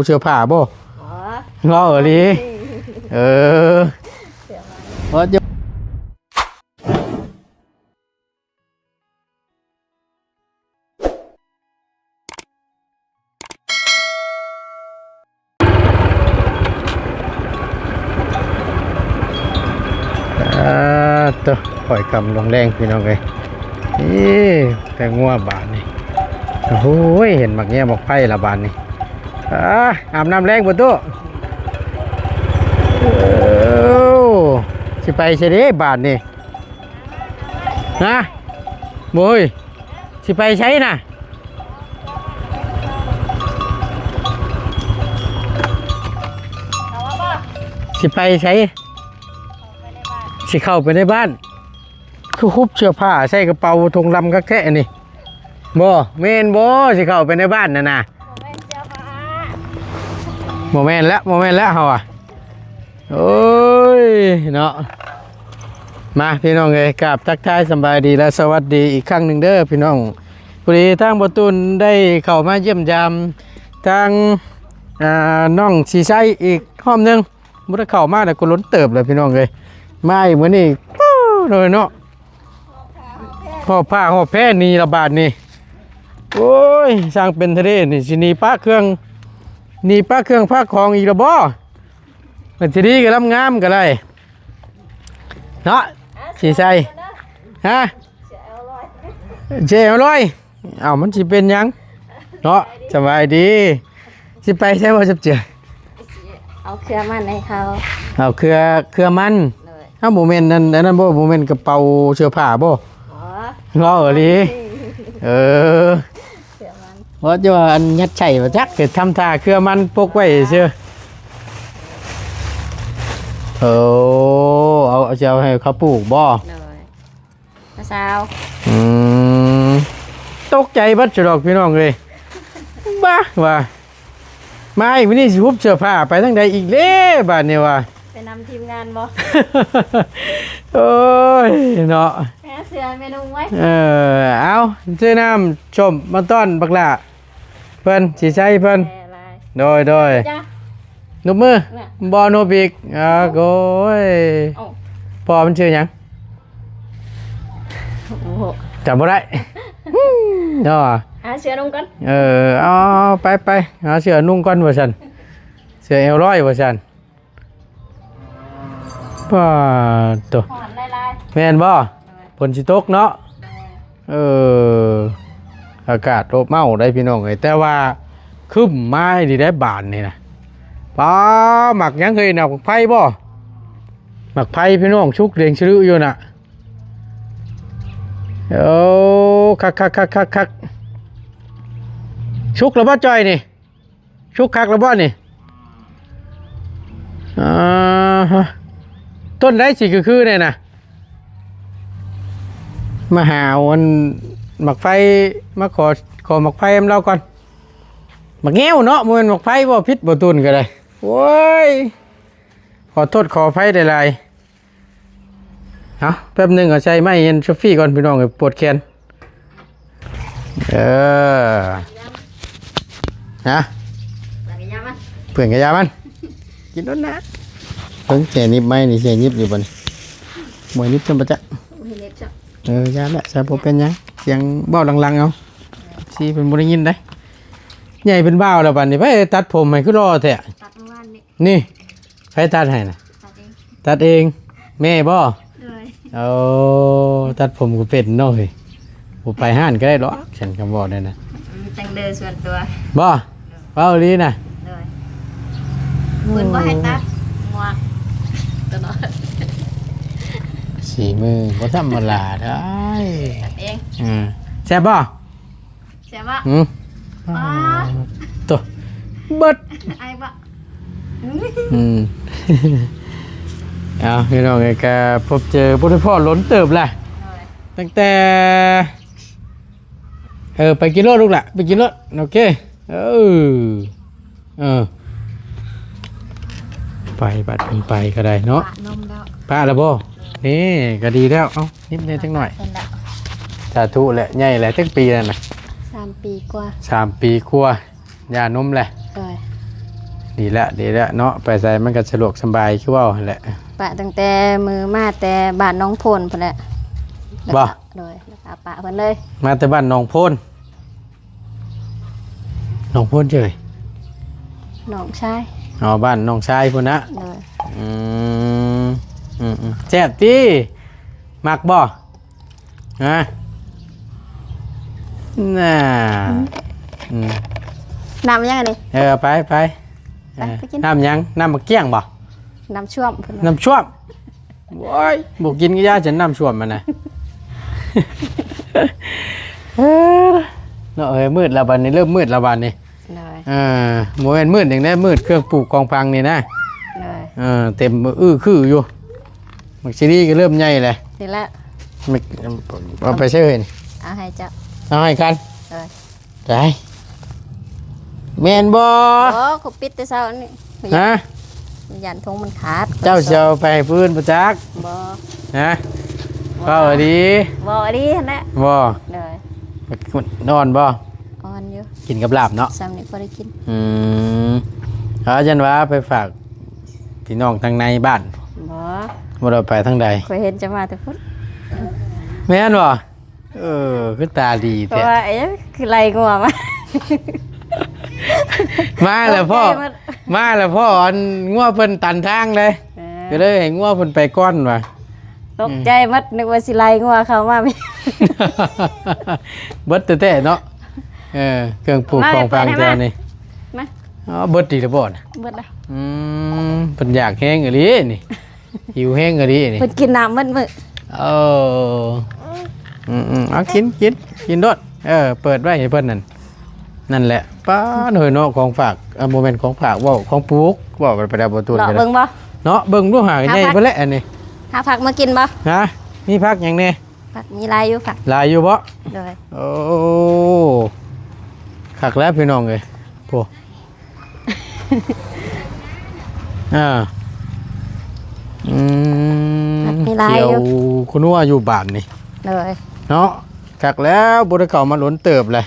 เสื้อผ้าบ่งอหลีเออว่าจะตัวปล่อยกำลงแรงพี่น้องเลยนี่แต่งัวบานนี่โอ้โหเห็นหมักเงี้ยหมักไผ่ละบานนี่อาบน้ำแรงประตูสิไปเฉยบาทนี่นะบุยสิไปใช้น่ะสิไปใช้สิเข้าไปในบ้านคือคุบเสื้อผ้าใส่กระเป๋าทงลำก็แค่นี่บ่เมนบ่สิเข้าไปในบ้านน่ะโมเมนต์แล้วเขาอ่ะโอ้ยเนาะมาพี่น้องเลยกราบทักทายสบายดีและสวัสดีอีกครั้งหนึ่งเด้อพี่น้องพอดีทางประตูนได้เข้ามาเยี่ยมยามทางน้องสีไซอีกห้อมหนึ่งมุดเข้ามาแต่ก็ล้นเติบเลยพี่น้องเลยมาอีกเหมือนนี่เลยเนาะหอบผ้าหอบแพร่นี่ระบาดนี่โอ้ยสร้างเป็นทะเลนี่สินีป้าเครื่องนี่ป้าเครื่องผ้าของอีกระบอมันจะดีกับลำงามกันเลยเนาะสีใสฮะเจ๋อร่อยเอามันจะเป็นยังเนาะสบายดีสิไปใช่ไหมจับเจือเอาเครือมันให้เขาเอาเครือมันถ้าโมเมนต์นั้นบ่โมเมนต์กระเป๋าเสื้อผ้าบ่งอหลีเออเพราะว่าอันยัดไฉมาจักเกิดทำท่าเครือมันพกไว้เชื่อเอาจะเอาให้เขาปลูกบ่มาสาวตกใจบัดจุดอกพี่น้องเลยบ้าว่าไม่วันนี้สิฮุบเสื้อผ้าไปทั้งใดอีกเล่บ้านเนี่ยว่าไปนำทีมงานบ่โอ้ยเนาะแม่เสือเมนูไว้เอาเจ้าน้ำชมมาต้อนบักละเพิ่นสีใช้เพิ่นโดยนุบมือบอโนบิกโก้ยพอมันชื่อยังจำไม่ได้เนาะหาเสือนุ่งกันเอาไปหาเสือนุ่งก้อนว่าฉันเสือเอวร้อยว่าฉันป้าตัวแม่นบ่ฝนสิตกเนาะอากาศโรบเมาได้พี่น้องเลยแต่ว่าคึมไม้ดีได้บานนี่นะป้าหมักยังเคยหนักไผ่บ่หมักไผ่พี่น้องชุกเรียงชื่ออยู่น่ะคักชุกระบ้าจอยนี่ชุกคักระบ้านี่ต้นได้สิคือเนี่ยนะมาหาวันหมักไฟมาขอหมักไฟเราก่อนหมักแง้วเนาะมันหมักไฟบ่พิษบ่ตุนกันเลยโว้ยขอโทษขอไฟได้ไรแป๊บนึงเอาใจไม่เย็นชฟฟี่ก่อนพี่น้องปวดแขนนะเพื่อนกระยามันกินด้วยนะเพิ่งเสียนิบไหมนี่เสียนิบอยู่บนมวยนิบจนประจักยาละจะพบเป็นยังเสียงเบ้าลังๆเอาซีเป็นบริยินได้ใหญ่เป็นเบ้าแล้วบัดนี้ไปตัดผมให้คือรอแท้นี่ใครตัดให้นะตัดเองแม่บ่เอาตัดผมก็เป็นน้อยผมไปห้านก็ได้หรอฉันคำบอกได้นะแต่งเดินส่วนตัวบ่เบ้าลีนะคุณบ่ให้ตัดงัวตัวน้อยสีมือบ่ธรรมดาได้ตัดเองแซ่บบ่ตัวเบิดไอ้บ่เอาพี่น้องไงแกพบเจอพุทธพ่อล้นเติบแหละตั้งแต่ไปกินรถลูกแหละไปกินรถโอเคไปบัดไปก็ได้เนาะป้าละบ่นี่ก็ดีแล้วเอ้านิดเดียวจังหน่อยสาธุแหละใหญ่แหละตั้งปีแล้วนะ3 ปีกว่า3 ปีกว่ายานมแหละ ดีละเนาะไปใส่มันก็สะดวกสบายคือว่าหั่นแหละ ปะตั้งแต่มือมาแต่บ้านน้องโพนพุ่นแหละ บ่ เลยแล้วก็ปะเพิ่นเลย มาแต่บ้านหนองโพนหนองโพนเฉย น้องชาย อ๋อบ้านน้องชายพุ่นนะ เลย อืมแซ่บติมักบ่ฮะน่าอืม น้ำยังไงนี่ ไปไปกิน น้ำยังน้ำมะเกี้ยงบ่ น้ำช่วมเพิ่นว่า น้ำช่วมโอ้ยบุกินก็ยาฉันน้ำช่วมมันนะ เนาะมืดละบันนี่เริ่มมืดละบันนี่ เลย โมเมนมืดอย่างนี้มืดเครื่องปลูกกองพังนี่นะ เลย เต็มคืออยู่มักซีรีก็เริ่มใหญ่เลย นี่ละ ไม่เอาไปเชื่อนี่ เอาให้เจ้า เอาให้กัน เลย ใจแมนบอ โอ้เขาปิดแต่เช้านี่ ฮะ ยันทงมันขาด เจ้าเชียวไปให้พื้นประจักษ์ บ่ ฮะก็ดี บ่ดีหั่นแหละ บอ เลย นอนบอ อ่อนอยู่ กินกับลาบเนาะ ซ้ำนี่บ่ได้กิน เอาจันว่าไปฝากพี่น้องทางในบ้าน บ่ บ่ได้ไปทางใด เคยเห็นจะมาแต่พุ่น แม่นบ่คือตาดี เพราะ แท้ ว่าคือไล่งัวมา มาแล้วพ่อ ตกใจหมด มาแล้วพ่ออันงัวเพิ่นตันทางเลย ก็เลยให้งัวเพิ่นไปก้อนว่ะ ตกใจหมัดนึกว่าสิไล่งัวเข้ามาไม่ เบิดแต่ๆเนาะเครื่องปลูกของฟางแถวนี้ มา อ๋อเบิดดีแล้วบ่น่ะ เบิดละ เพิ่นอยากแห้งอีหลีนี่หิวแห้งอีหลีนี่ เพิ่นกินน้ำมันมื้อ เอากินโดดเปิดไว้ให้เพิ่นนั่นแหละป้าหน่อยเนาะของฝากโมเมนต์ของฝากเว้าของปลูกเว้าไปได้บ่ตูน เลาะ กัน เบิ่งบ่ เนาะเบิ่งดูหาใหญ่เพิ่นแหละอันนี้ หาผักมากินบ่ ฮะมีผักหยังแน่ ผักมีลายอยู่ผัก หลายอยู่บ่ เลย โอ้คักแล้วพี่น้องเอ้ยโพ มีลาย เกี่ย อ ว ยู่ คุณว่าอยู่บ้านนี่ เลย เนาะคักแล้วบ่ได้เข้ามาหล้นเติบเลย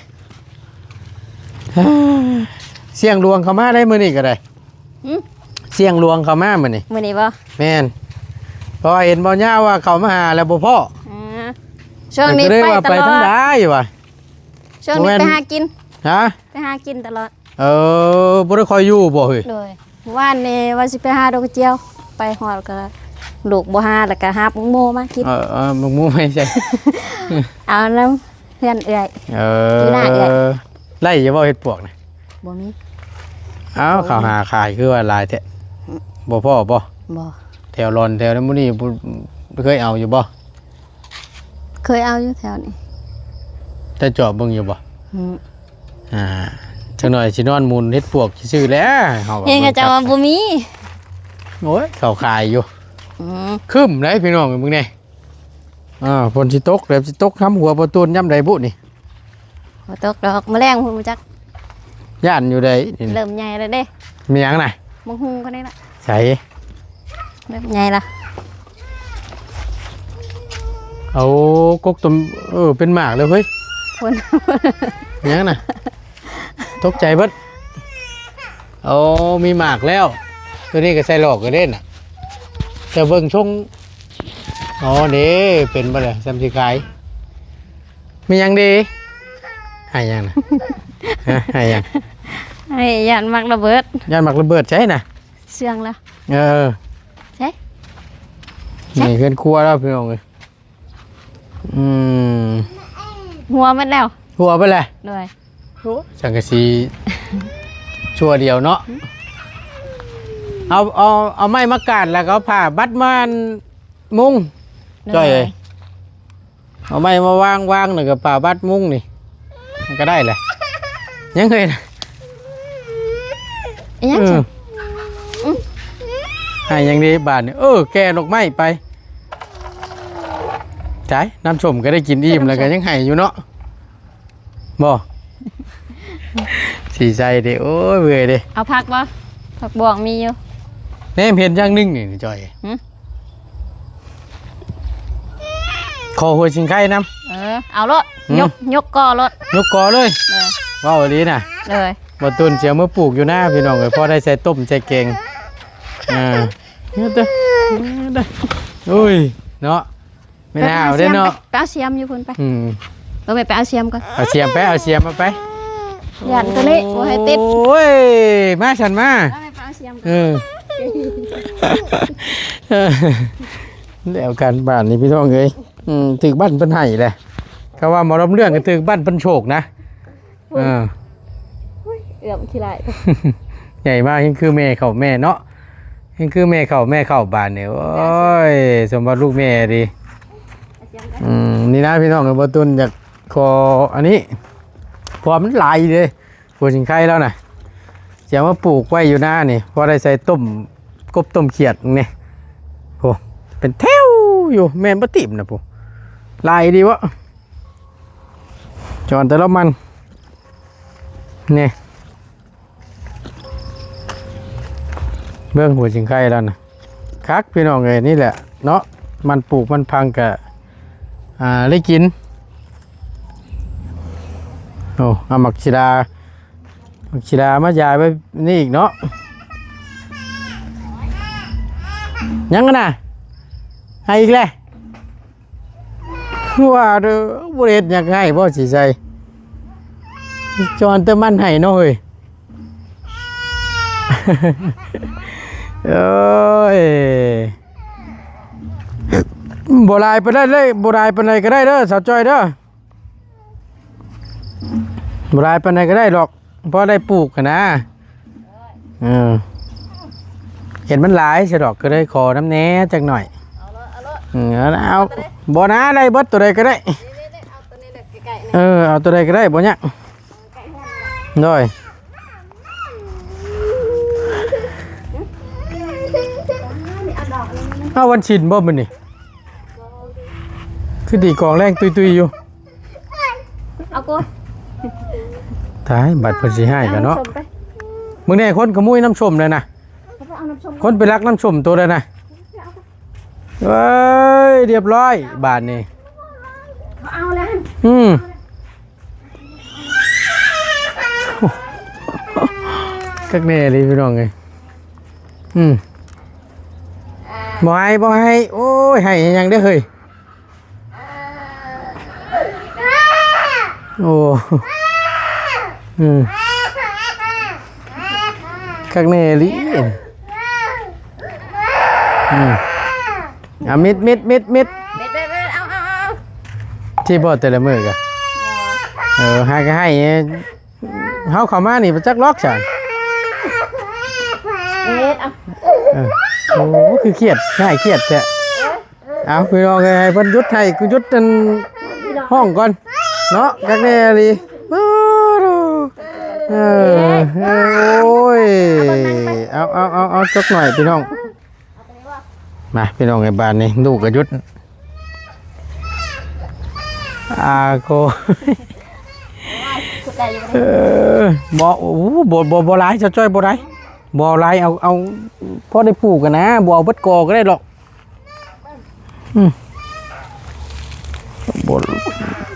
เสียงลวงเข้ามาได้มื้อนี้ก็ได้ หึ เสียงลวงเข้ามามื้อนี้ มื้อนี้บ่ แม่นเพราะว่าเห็นบ่ย่าว่าเข้ามาหาแล้วบ่พอ อ่าช่วงนี้ ก็เลย ไป ว่า ต ไป ลอ ทาง ด ใดว่ะ ช่วงนี้ บ่แม่น ไปหากิน ฮะ ไปหากินตลอด บ่ได้คอยอยู่บ่เฮ้ย เลยว่านนี่ว่าสิไปหาดอกกระเจียว ไปฮอดก็ลูกบ่หาแล้วก็หาปุงโมมากิน มึงมูไม่ใช่ เอาน้ำเพื่อนเอื้อย อยู่หน้าเอื้อย ไล่อย่าบ่เฮ็ดปวกนะ บ่มี เอ้าเขาหาขายคือว่าหลายแท้บ่พ่อบ่ บ่ แถวรอนแถวนั้นมื้อนี้บ่เคยเอาอยู่บ่ เคยเอาอยู่แถวนี้ แต่จอบเบิ่งอยู่บ่ อืม จังหน่อยสินอนมูลเฮ็ดปวกซื่อๆแหล้วเฮา เองก็จะว่าบ่มี โอ้ยเขาขายอยู่ อืม คึมได้พี่น้องมึงนี่ฝนสิตกแล้วสิตกค้ำหัวประตูนย่ำใดบุนี่ บ่ตกดอกแมลงพุ่นบ่จัก ย่านอยู่ใดนี่ เริ่มใหญ่แล้วเด้ มีหยังน่ะ มังหุงคนนี้ล่ะ ใส่ เริ่มใหญ่ละ เอากกตมเป็นหมากเลยเฮ้ย พุ่น มีหยังน่ะตกใจเบิดเอามีหมากแล้ว ตัวนี้ก็ใส่หลอกก็เล่นน่ะจะเบิ่งชงอ๋อนี่เป็นบ่เลยซ้ำสิขายมีหยังดีให้หยังน่ะฮะให้หยัง ไอ้ยันมักระเบิด ย่านหมากระเบิดใช่น่ะ เสื่องละ ใช่ นี่เพื่อนครัวแล้วพี่น้องเลยหัวมันแล้ว หัวไปเลย เลย สังกะสีชั่วเดียวเนาะเอาไม้มากาดแล้วก็เอาผ้าบัดมันมุ้งจ้อยเลยเอาไม้มาวางหนึ่งกับผ้าบัดมุ้งนี่มันก็ได้เลยยังเคยนะ อีหยังจ้ะ ให้ยังดีบาทเนี่ยแกดอกไม้ไปใช่น้ำชมก็ได้กินอิ่มแล้วก็ยังให้อยู่เนาะบ่ สีใจเด้โอ้ยเบื่อเด้ เอาผักบ่ผักบวงมีอยู่ แน่เห็นอย่างหนึงนี่จอย หึ คอหัวชิงไข่น้ เอารถ หืม ยกก่อรถ ำยกกอเลย เลย ว้าวดีน่ะ เลย บ บ่ตุนเสียเมื่อปลูกอยู่หน้าพี่น้องเอ้ยพอได้ใส่ต้มใส่แกงเนี่ยเด้ออุ้ยเนาะไม่น่าเอาได้เนาะไปเอาเสียมอยู่พุ่นไป เรา ไปเอาเสียมก่อน เอาเสียมไปเอาเสียมมาไป ยันตัวนี้บ่ให้ติด โอ้ยมาฉันมา ไปเอาเสียมก่อน แล้วกันบ้านนี้พี่น้องเอ้ยถึกบ้านเพิ่นให้แหละเขาว่าหมอลำเรื่องก็ถึกบ้านเพิ่นโชคนะเอื้อมขี้ไร ใหญ่มากยังคือแม่เขาแม่เนาะยังคือแม่เขาบ้านเนี่ยโอ้ยสมบัติลูกแม่ดีนี่นะพี่น้องกับบ่ตุนอยากขออันนี้พอมันหลายเลยปวดสิงไข่แล้วนะเสียมาปลูกไว้อยู่หน้านี่พอได้ใส่ต้มกบต้มเขียดนี่โอ้เป็นแถวอยู่แม่นบ่ติ่มนะปู่ลายดีวะจอนแต่ละมันนี่เบื้องหัวสิงไข่แล้วนะคักพี่น้องเอ้ยนี่แหละเนาะมันปลูกมันพังกะได้กินโอ้เอาหมักชีดามายายไปนี่อีกเนาะยังกันนะให้อีกเลยว่าเด้อบริเวณอยากให้บ่สิใส่จอนเตมันให้เนาะเฮ้ยเอ้ยบ่ลายไปได้เลยบ่ลายไปไหนก็ได้เด้อสาวจ้อยเด้อบ่ลายไปไหนก็ได้หรอกเพราะได้ปลูกกันนะเห็นมันหลายใช่ดอกก็ได้ขอน้ำแหน่จักหน่อยเอาบ่นะได้เบิดตัวใดก็ได้เอาตัวใดก็ได้บ่เนี่ยด้วยเอาวันชินบ่มันนี่คือดีกองแรงตุยๆอยู่เอากูตายบัตรเพิ่นสิให้กันเนาะมึงแน่คนขโมยน้ำชมเลยนะคนไปรักน้ำชมตัวเลยนะเฮ้ยเรียบร้อยบาทนี่เอาแล้วกักแน่เลยพี่น้องไงบ่ให้โอ้ยให้ยังได้เฮ้ยโอ้กักแน่ลิมิดเอาที่บ่แต่ละมื้อกะให้ก็ให้เฮาเข้ามานี่บ่จักล็อกซั่นโอ้คือเครียดง่ายเครียดแท้เอาพี่น้องให้เพิ่นหยุดให้กูหยุดจนห้องก่อนเนาะกักแน่ลิโอ้ยเอาจกหน่อยพี่น้องมาพี่น้องในบ้านนี่ลูกกระยุดโกบ่ร้ายจะจ้อยบ่ร้ายบ่ร้ายเอาพอได้ปลูกกันนะบ่เอาเบิดกอก็ได้หรอกบ่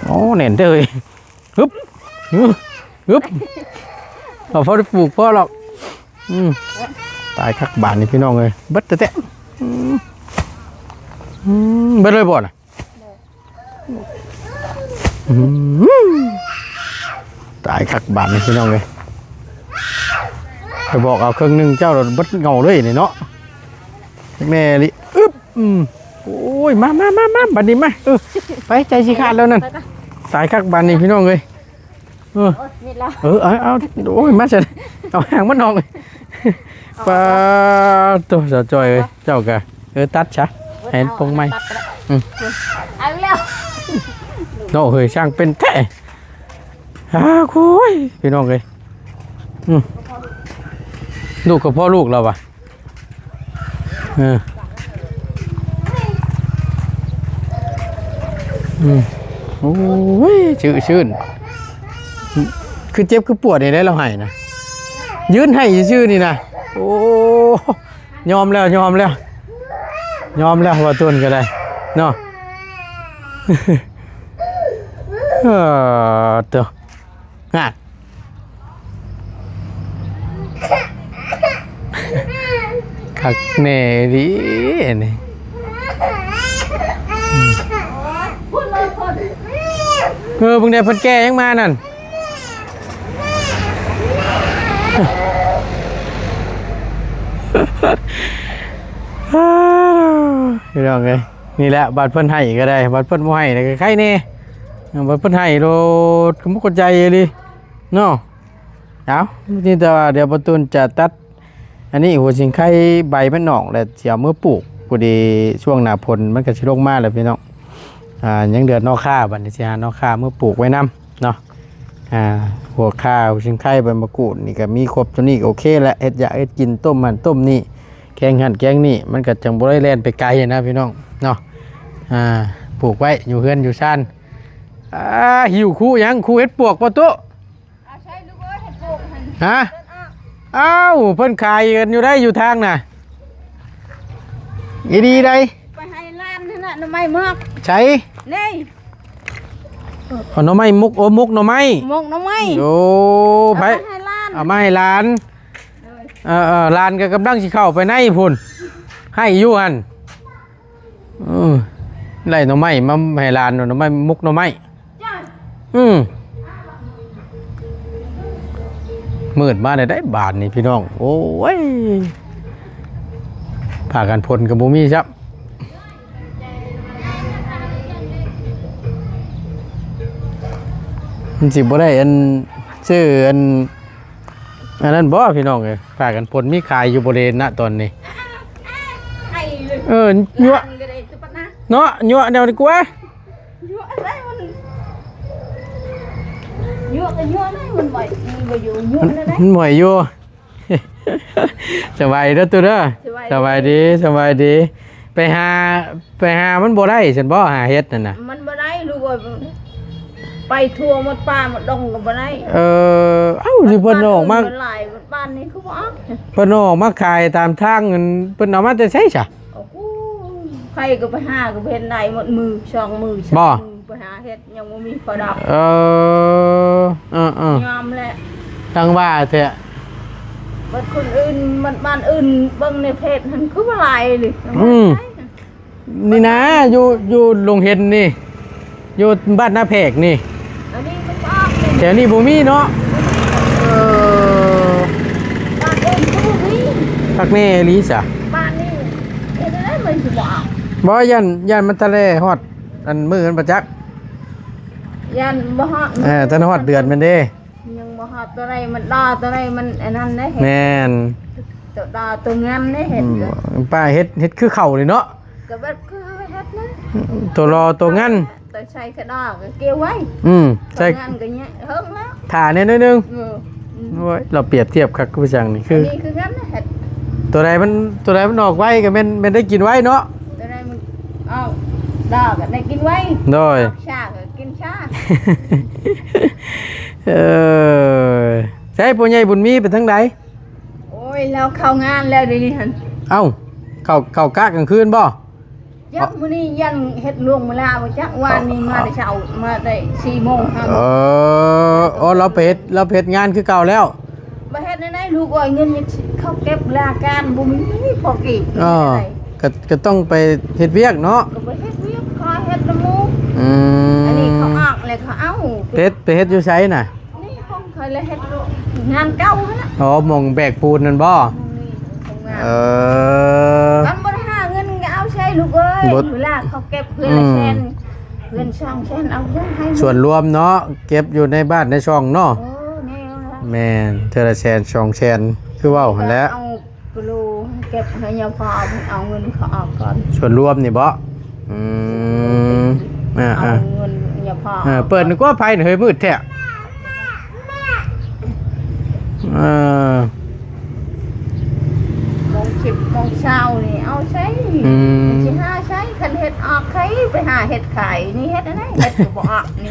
โอ้เน่นเลยฮึบเอาพอได้ปลูกพอหรอกตายคักบ้านนี่พี่น้องเลยเบิดแต่เบิดเลยบ่น่ะตายคักบ้านนี่พี่น้องเลยไปบอกเอาเครื่องนึงเจ้าเราเบิดเงาเลยนี่เนาะแม่ลิโอ้ยมาบัดนี้มาไปใจสิขาดแล้วนั่นตายคักบ้านนี่พี่น้องเลยเอาโอ้ยมาเสร็จเอาหางมันนองปลาตัวสาวจอยเลยเจ้ากะตัดซะเห็นปงไม้เอาแล้วโน่เฮ้ยช่างเป็นแท้คุยพี่น้องเลยลูกกับพ่อลูกเราปะโอ้ยชื่นคือเจ็บคือปวดนี่ได้เราให้นะยืนให้ชื่อนี่นะโอ้ยอมแล้วว่าต้นก็ได้เนาะตัวงาน คักแน่ดินี่เพิ่งได้เพิ่นแก่ยังมานั่นพี่น้องเอ้ยนี่แหละบัตรเพิ่นให้ก็ได้บัตรเพิ่นบ่ให้ก็ใครแน่บัตรเพิ่นให้โลดก็บ่เข้าใจเลยเนาะเอานี่แต่ว่าเดี๋ยวประตูนจะตัดอันนี้หัวสิงไข่ใบมันหนองแล้วสิเอามือปลูกพอดีช่วงหน้าฝนมันก็สิลงมาแล้วพี่น้องยังเดือนนอกค่าบัดนี้สิหานอกค่ามือปลูกไว้นํเนาะหัวข้าวสิงไข่ใบมะกรูดนี่ก็มีครบตัวนี้โอเคแล้วเฮ็ดอยากเฮ็ดกินต้มมันต้มนี่แกงหั่นแกงนี่มันก็จังบ่ได้แล่นไปไกลนะพี่น้องเนาะปลูกไว้อยู่เฮือนอยู่ซ่านหิวคู่ยังคู่เฮ็ดปวกบ่ตุฮะอ้าวเพิ่นขายกันอยู่ได้อยู่ทางน่ะอีดีได้ไปให้ล้านนั่นน่ะหน่อไม้มากใช้นี่หน่อไม้มุกโอมุกหน่อไม้หน่อไม้โอ้ไผเอามาให้หลานหลานก็กำลังสิเข้าไปในพุ่นให้อยู่หั่นไล่หน่อไม้มาให้หลานหน่อไม้มุกหน่อไม้มืดมาได้บาทนี่พี่น้องโอ้ยผ่ากันพลกับบูมี่ครับมันสิบ่ได้อันชื่ออันนั้นบ่พี่น้องเลยผ่ากันพลมีขายอยู่บริเวณณตอนนี้ยั่วเนาะยั่วเดี๋ยวดีกว่ายั่วอะไรมันบ่อยู่ยั่วอะไรมันบ่อยู่สบายเด้อตัวเด้อสบายดีไปหามันบ่ได้ฉันบ่หาเฮ็ดนั่นน่ะมันบ่ได้ลูกเอ้ยไปทั่วหมดป่าหมดดงก็บ่ได้สิเพิ่นออกมาหลายบ้านนี้คือบ่เพิ่นออกมาขายตามทางเงินเพิ่นเอามาแต่ไสจ้ะโอ้โหใครก็ไปหาก็เห็นได้หมดมือ2มือบ่ไปหาเฮ็ดยังบ่มีประดับยอมแหละจังว่าแท้บัดคนอื่นมันบ้านอื่นเบิ่งในเพจมันคือว่าหลายเลยนี่นะอยู่โรงเห็นนี่อยู่บ้านนาแพกนี่อันนี้มันออกแถวนี้บ่มีเนาะบ้านอื่นก็บ่มีพักแน่ลีซะบ้านนี้เฮ็ดได้มันสิบ่บ่ยันมันทะเลฮอดอันมื้อกันประจักษ์ยันบ่ฮอดตอนฮอดเดือนมันเด้ยังบ่ฮอดตัวใดมันดอตัวใดมันอันนั้นได้เฮ็ดแม่นตัวดอตัวงามได้เฮ็ดป้าเฮ็ดคือเข้าเลยเนาะก็แบบคือเฮ็ดนะตัวรอตัวงั้นตัวใช้กระดอกเกี่ยวไว้ใช่งั้นก็เนี่ยเฮิงแล้วถ่าเนี่ยนิดนึงโอ้ยเราเปรียบเทียบครับคุณผู้ชมนี่คือนี่คืองั้นเฮ็ดตัวใดมันออกไว้ก็เป็นได้กินไว้เนาะตัวใดมันดอกก็ได้กินไว้โดยชาก็กินชาใช่ปู่ใหญ่บุญมีไปทั้งใดโอ้ยเราเข้างานแล้วดิหั่นเข้ากะกลางคืนบ่ยักมื้อนี้ยันเฮ็ดล่วงเวลาบ่จักวันนี้มาแต่เช้ามาได้ 4:00 น 5:00 นเราไปเฮ็ดงานคือเก่าแล้วบ่เฮ็ดได้ลูกเอ้ยเงินเขาเก็บลาการบ่มีพอกินก็ต้องไปเฮ็ดเวียกเนาะก็ไปเฮ็ดเวียกขอเฮ็ดน้ำมูกอันนี้เขาออกเลยเขาเอาไปเฮ็ดอยู่ไสน่ะนี่ผมเคยเลยเฮ็ดงานเก่าหั่นน่ะหม่องแบกปูนนั่นบ่กันบ่ได้หาเงินก็เอาใช้ลูกเอ้ยเวลาเขาเก็บเพื่อนละแสนเพื่อนช่องแสนเอาให้ส่วนรวมเนาะเก็บอยู่ในบ้านในช่องเนาะแม่นเทื่อละแสน2แสนคือเว้าหั่นแหละเอากโลเก็บให้ยาพอเอาเงินเขาออกก่อนส่วนรวมนี่บ่เอาเงินยาพอเปิดนึกว่าไผเฮ้ยมืดแท้มองเช้านี่เอาใช้สิหาใช้คันเฮ็ดออกใครไปหาเฮ็ดขายนี่เฮ็ดอะไรเฮ็ดก็บ่ออกนี่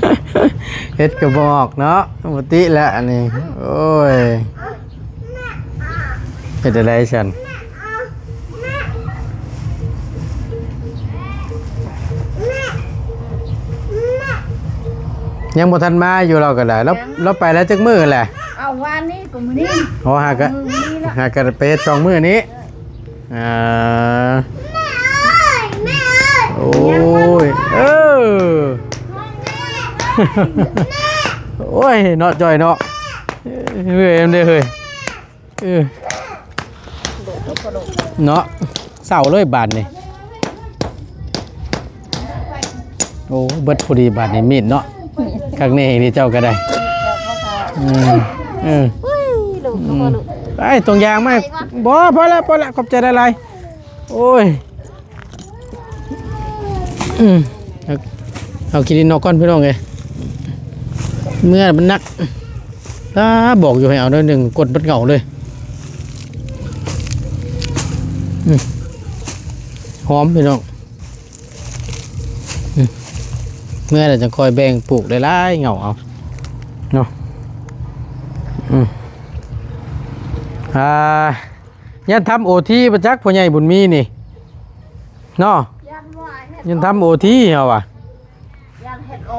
เฮ็ดก็บ่ออกเนาะปกติแหละอันนี้โอ้ยเฮ็ดอะไรฉันยังบ่ทันมาอยู่เราก็ได้แล้วไปแล้วจักมื้อแหละ เอาวานนี้ก็มื้อนี้ โอ้หากะ มื้อนี้ละ หากะไปเฮ็ด2มื้อนี้โอ้ยโอ้ยเนาะจอยเนาะเฮ้ยเด้อเฮ้ยเนาะเศร้าเลยบาดนี่โอ้เบิดพอดีบาดนี่มีดเนาะข้างนี้นี่เจ้าก็ได้ไอ้ตรงยางไหมบ่พอแล้วขอบใจได้ไรโอ้ยเอากินนอกก้อนพี่น้องไงเมื่อมันนักถ้าบอกอยู่ให้เอาด้วยหนึ่งกดบัดเหงาเลยหอมพี่น้องเมื่อเราจะคอยแบ่งปลูกได้หลายเหงาเอาเนาะยันทำโอทีประจักษ์พ่อใหญ่บุญมีนี่เนาะยันทำโอทีเหรอวะยันเฮ็ดโอ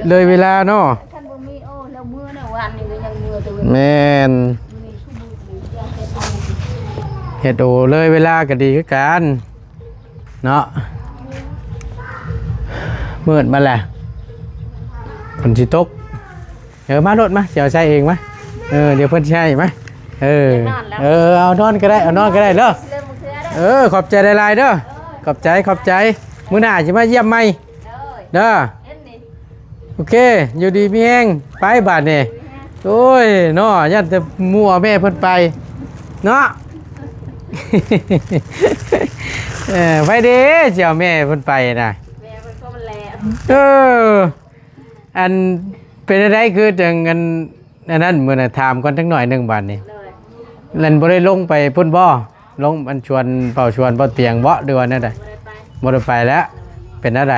เลยเวลาเนาะท่านบ่มีโอแล้วมื้อน่ะวันนี้ก็ยังมื้อตัว แม่นเฮ็ดโอเลยเวลาก็ดีคือกันเนาะมืดมาแหละฝนสิตกมารถมาเดี๋ยวใช้เองมั้ยเดี๋ยวเพิ่นใช้มั้ยเอานอนก็ได้เอานอนก็ได้เด้อขอบใจหลายๆเด้อขอบใจมื้อหน้าสิมาเยี่ยมใหม่เด้อโอเคอยู่ดีมีแฮงไปบาดนี่โอ้ยเนาะยันแต่มั่วแม่เพิ่นไปเนาะไปเด้เจ้าแม่เพิ่นไปน่ะแม่เพิ่นก็มันแลอันเป็นอะไรคือจังอันนั้นมื้อน่ะถามก่อนจักหน่อยนึงบาดนี่เล่นบ่ได้ลงไปพุ่นบ่ลงอันชวนเป่าชวนเป่าเตียงบ่หรือว่านั่นใดบ่ได้ไปแล้วเป็นอะไร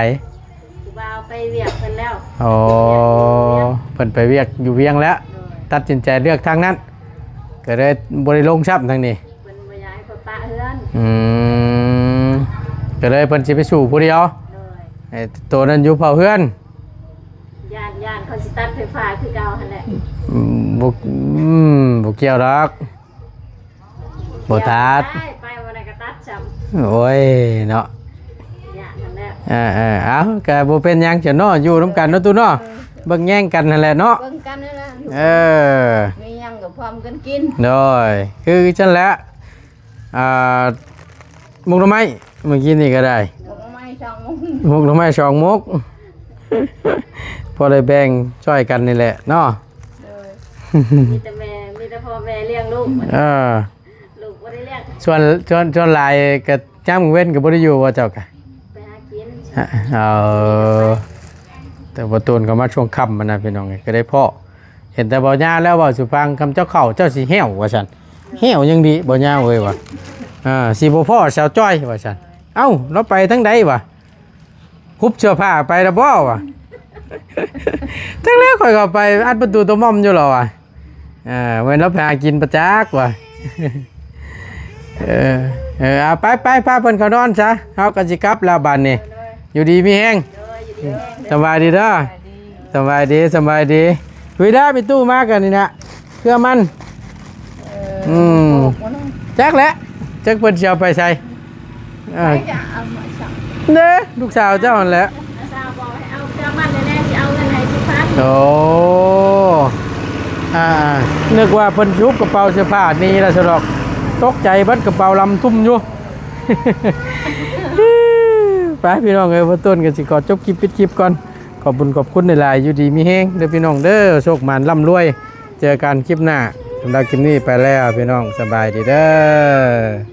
กูบ่าวไปเวียกเพิ่นแล้วอ๋อเพิ่นไปเวียกอยู่เวียงแล้วตัดสินใจเลือกทางนั้นก็เลยบ่ได้ลงชับทางนี้เพิ่นบ่ย้ายเขาปะเฮือนก็เลยเพิ่นสิไปสู่ผู้เดียวไอ้ตัวนั้นอยู่เผาเฮือนย่านเขาสิตัดไฟฟ้าคือเก่าหั่นแหละบ่เกี่ยวดอกบ่ตัดไปวันไหนก็ตัดจำโอ้ยเนาะย่านนั่นแหละเอาก็บ่เป็นหยังจะเนาะอยู่นำกันเนาะตู้เนาะเบิ่งแย่งกันนั่นแหละเนาะเบิ่งกันนั่นแหละมีหยังก็พร้อมกันกินโดยคือจังแหละมุกหน่อไม้เมื่อกี้นี่ก็ได้มุกหน่อไม้2มุกมุกหน่อไม้2มุกพอได้แบ่งช่วยกันนี่แหละเนาะมีแต่พ่อแม่เลี้ยงลูกลูกบ่ได้เลี้ยงส่วนหลายก็จ้ำเว้นก็บ่ได้อยู่ว่าเจ้าก็ไปหากินแต่บ่ตูนก็มาช่วงค่ำมันน่ะพี่น้องก็ได้พ่อเห็นแต่บ่ย่าแล้วว่าสุฟังคำเจ้าเข้าเจ้าสิแห้วว่าซั่นแห้วยังดีบ่ย่าเว้ยว่าสิบ่พ่อสาวจ้อยว่าซั่นเอ้าเราไปทางใดวะคุบเสื้อผ้าไปแล้วบ่วะทั้งแล้วข่อยก็ไปอัดประตูตัวม่อมอยู่หรอวะเว้นเราไปหากินประจักว่ะไปพาเพิ่นเขานอนซะเฮาก็สิกลับแล้วบัดนี้อยู่ดีมีแฮงสบายดีเด้อสบายดีคุยได้ไปตู้มากันนี่นะเพื่อมันจักแหละจักเพิ่นสิเอาไปใส่เด้อลูกสาวเจ้านั่นแหละโอ้นึกว่าเพิ่นยุบกระเป๋าเสื้อผ้านี่ละสะดอกตกใจเบิดกระเป๋าลำทุ่มอยู่ ไปพี่น้องเอ้ยพอต้นกันสิขอจบคลิปปิดคลิปก่อนขอบคุณหลายๆอยู่ดีมีแฮงเด้อพี่น้องเด้อโชคมันร่ำรวยเจอกันคลิปหน้าสำหรับคลิปนี้ไปแล้วพี่น้องสบายดีเด้อ